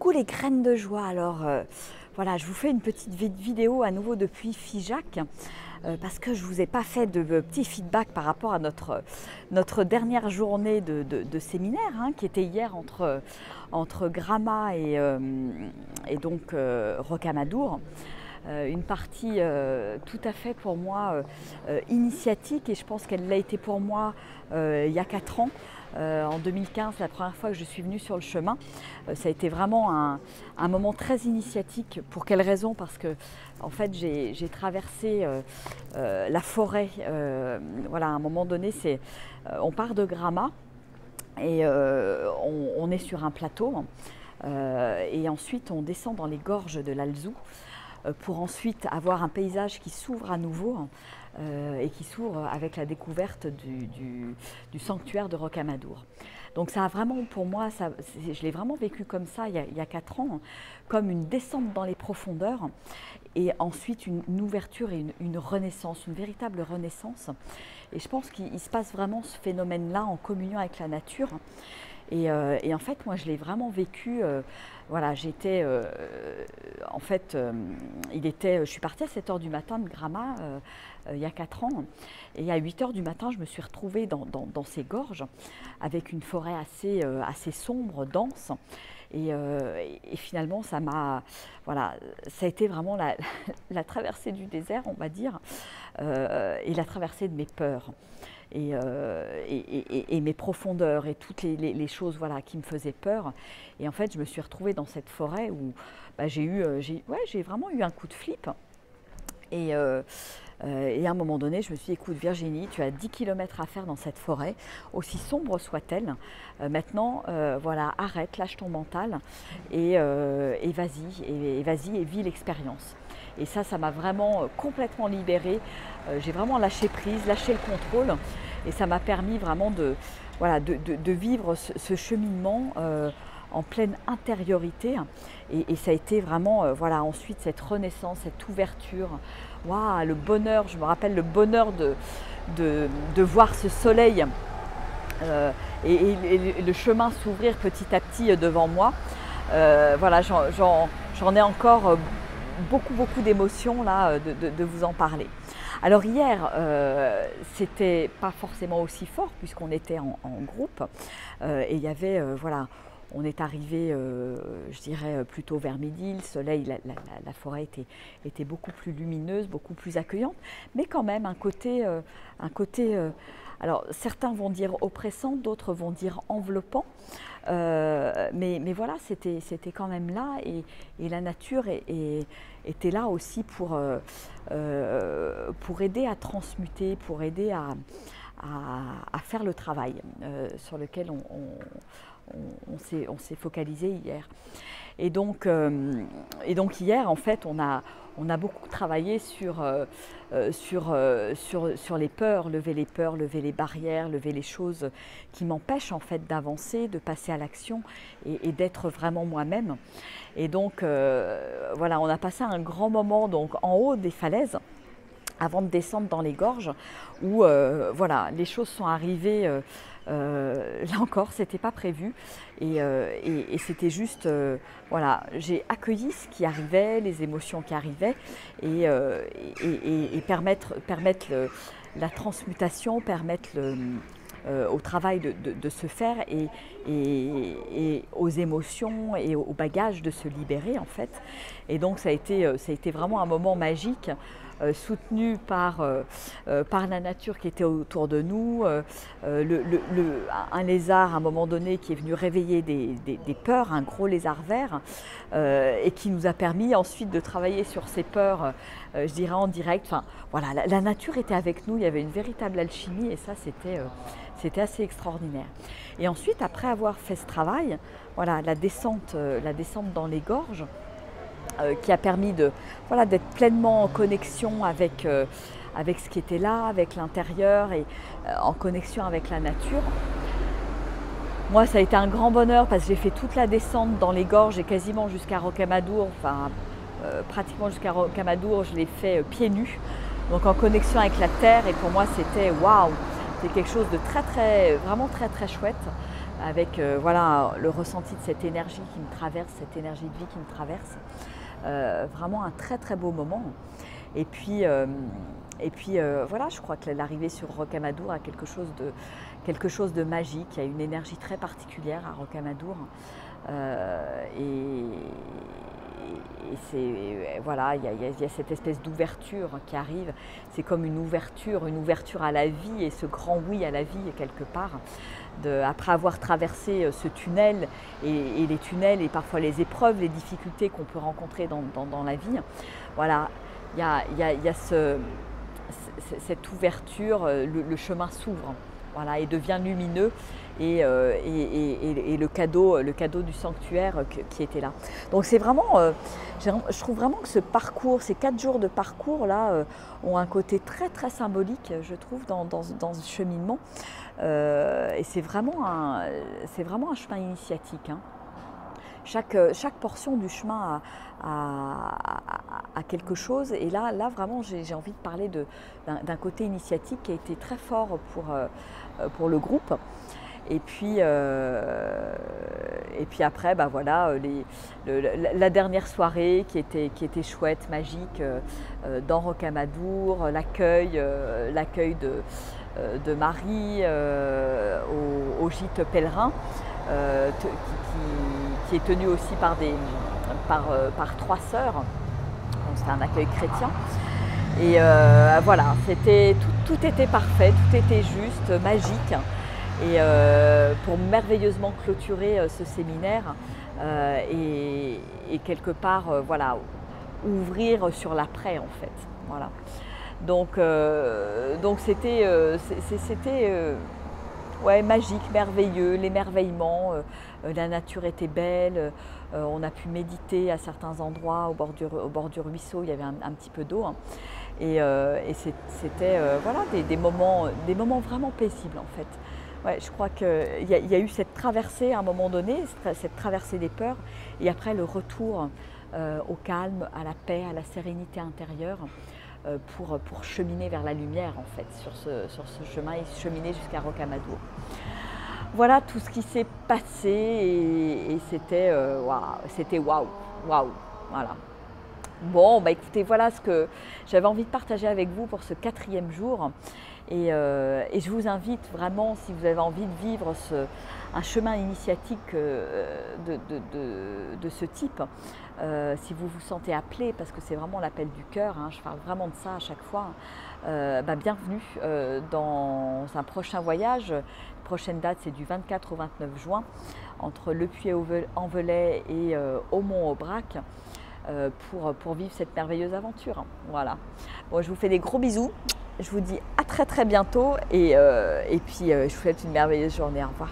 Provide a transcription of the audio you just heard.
Coucou les graines de joie. Alors voilà, je vous fais une petite vidéo à nouveau depuis Figeac parce que je ne vous ai pas fait de petit feedback par rapport à notre dernière journée de séminaire qui était hier entre Gramma et donc Rocamadour. Une partie tout à fait pour moi initiatique, et je pense qu'elle l'a été pour moi il y a 4 ans. En 2015, la première fois que je suis venue sur le chemin, ça a été vraiment un moment très initiatique. Pour quelle raison? Parce que en fait, j'ai traversé la forêt. Voilà, à un moment donné, on part de Gramma et on est sur un plateau. Et ensuite, on descend dans les gorges de l'Alzou pour ensuite avoir un paysage qui s'ouvre à nouveau et qui s'ouvre avec la découverte du sanctuaire de Rocamadour. Donc ça a vraiment, pour moi, je l'ai vraiment vécu comme ça il y a 4 ans, comme une descente dans les profondeurs et ensuite une ouverture et une renaissance, une véritable renaissance. Et je pense qu'il se passe vraiment ce phénomène-là en communion avec la nature. Et en fait, moi, je l'ai vraiment vécu. Voilà, j'étais, en fait, je suis partie à 7 h du matin de Gramma il y a 4 ans. Et à 8 h du matin, je me suis retrouvée dans ces gorges avec une forêt assez sombre, dense. Et finalement, ça a été vraiment la traversée du désert, on va dire, et la traversée de mes peurs. Et mes profondeurs et toutes les choses qui me faisaient peur. Et en fait, je me suis retrouvée dans cette forêt où j'ai vraiment eu un coup de flip. Et à un moment donné, je me suis dit, écoute Virginie, tu as 10 km à faire dans cette forêt, aussi sombre soit-elle. Maintenant, voilà, arrête, lâche ton mental et vas-y et vis l'expérience. Et ça m'a vraiment complètement libérée. J'ai vraiment lâché prise, lâché le contrôle. Et ça m'a permis vraiment de vivre ce cheminement en pleine intériorité. Et ça a été vraiment, ensuite cette renaissance, cette ouverture. Waouh, le bonheur, je me rappelle le bonheur de voir ce soleil et le chemin s'ouvrir petit à petit devant moi. Voilà, j'en ai encore beaucoup d'émotions là de vous en parler. Alors hier, c'était pas forcément aussi fort puisqu'on était en groupe et il y avait, on est arrivé, je dirais, plutôt vers midi, le soleil, la forêt était beaucoup plus lumineuse, beaucoup plus accueillante, mais quand même un côté alors certains vont dire oppressant, d'autres vont dire enveloppant, mais voilà, c'était quand même là et la nature était là aussi pour aider à transmuter, pour aider à faire le travail sur lequel on s'est focalisé hier. Et donc hier, en fait, on a beaucoup travaillé sur les peurs, lever les barrières, lever les choses qui m'empêchent en fait d'avancer, de passer à l'action et d'être vraiment moi-même. Et donc voilà, on a passé un grand moment donc en haut des falaises avant de descendre dans les gorges où voilà, les choses sont arrivées. Là encore, c'était pas prévu et c'était juste, voilà, j'ai accueilli ce qui arrivait, les émotions qui arrivaient et permettre la transmutation, permettre au travail de se faire et aux émotions et au bagage de se libérer en fait. Et donc ça a été vraiment un moment magique. Soutenu par la nature qui était autour de nous, un lézard à un moment donné qui est venu réveiller des peurs, un gros lézard vert, et qui nous a permis ensuite de travailler sur ces peurs, je dirais en direct. Enfin, voilà, la nature était avec nous, il y avait une véritable alchimie et ça c'était assez extraordinaire. Et ensuite, après avoir fait ce travail, voilà, la descente dans les gorges, qui a permis d'être pleinement en connexion avec ce qui était là, avec l'intérieur et en connexion avec la nature. Moi, ça a été un grand bonheur parce que j'ai fait toute la descente dans les gorges et quasiment jusqu'à Rocamadour, enfin pratiquement jusqu'à Rocamadour, je l'ai fait pieds nus, donc en connexion avec la terre. Et pour moi, c'était waouh, c'était quelque chose de vraiment très chouette. avec voilà, le ressenti de cette énergie qui me traverse, cette énergie de vie qui me traverse. Vraiment un très très beau moment. Et puis voilà, je crois que l'arrivée sur Rocamadour a quelque chose de magique. Il y a une énergie très particulière à Rocamadour. Et c'est voilà, il y a cette espèce d'ouverture qui arrive. C'est comme une ouverture à la vie, et ce grand oui à la vie quelque part. Après avoir traversé ce tunnel et les tunnels et parfois les épreuves, les difficultés qu'on peut rencontrer dans la vie, voilà, il y a cette ouverture, le chemin s'ouvre, voilà, et devient lumineux, et le cadeau du sanctuaire qui était là. Donc c'est vraiment, je trouve vraiment que ce parcours, ces 4 jours de parcours là, ont un côté très très symbolique, je trouve, dans ce cheminement. Et c'est vraiment un chemin initiatique, hein. Chaque portion du chemin a quelque chose, et là vraiment j'ai envie de parler d'un côté initiatique qui a été très fort pour le groupe. Et puis après, bah voilà, la dernière soirée qui était chouette, magique, dans Rocamadour, l'accueil de Marie au gîte pèlerin, qui est tenu aussi par 3 sœurs. Donc c'était un accueil chrétien. Et voilà, tout était parfait, tout était juste, magique. Et pour merveilleusement clôturer ce séminaire, et quelque part, voilà, ouvrir sur l'après en fait. Voilà. Donc c'était ouais, magique, merveilleux, l'émerveillement, la nature était belle, on a pu méditer à certains endroits au bord du ruisseau, il y avait un petit peu d'eau, hein. Et c'était voilà, des moments vraiment paisibles en fait. Ouais, je crois qu'il y a eu cette traversée à un moment donné, cette traversée des peurs, et après le retour au calme, à la paix, à la sérénité intérieure, pour cheminer vers la lumière en fait, sur ce chemin, et cheminer jusqu'à Rocamadour. Voilà tout ce qui s'est passé, et c'était waouh, voilà. Bon, bah écoutez, voilà ce que j'avais envie de partager avec vous pour ce 4e jour. Et je vous invite vraiment, si vous avez envie de vivre un chemin initiatique de ce type, si vous vous sentez appelé, parce que c'est vraiment l'appel du cœur, hein, je parle vraiment de ça à chaque fois, bienvenue dans un prochain voyage. La prochaine date, c'est du 24 au 29 juin, entre Le Puy-en-Velay et Aumont-Aubrac. Pour vivre cette merveilleuse aventure. Voilà. Bon, je vous fais des gros bisous. Je vous dis à très très bientôt, et puis je vous souhaite une merveilleuse journée. Au revoir.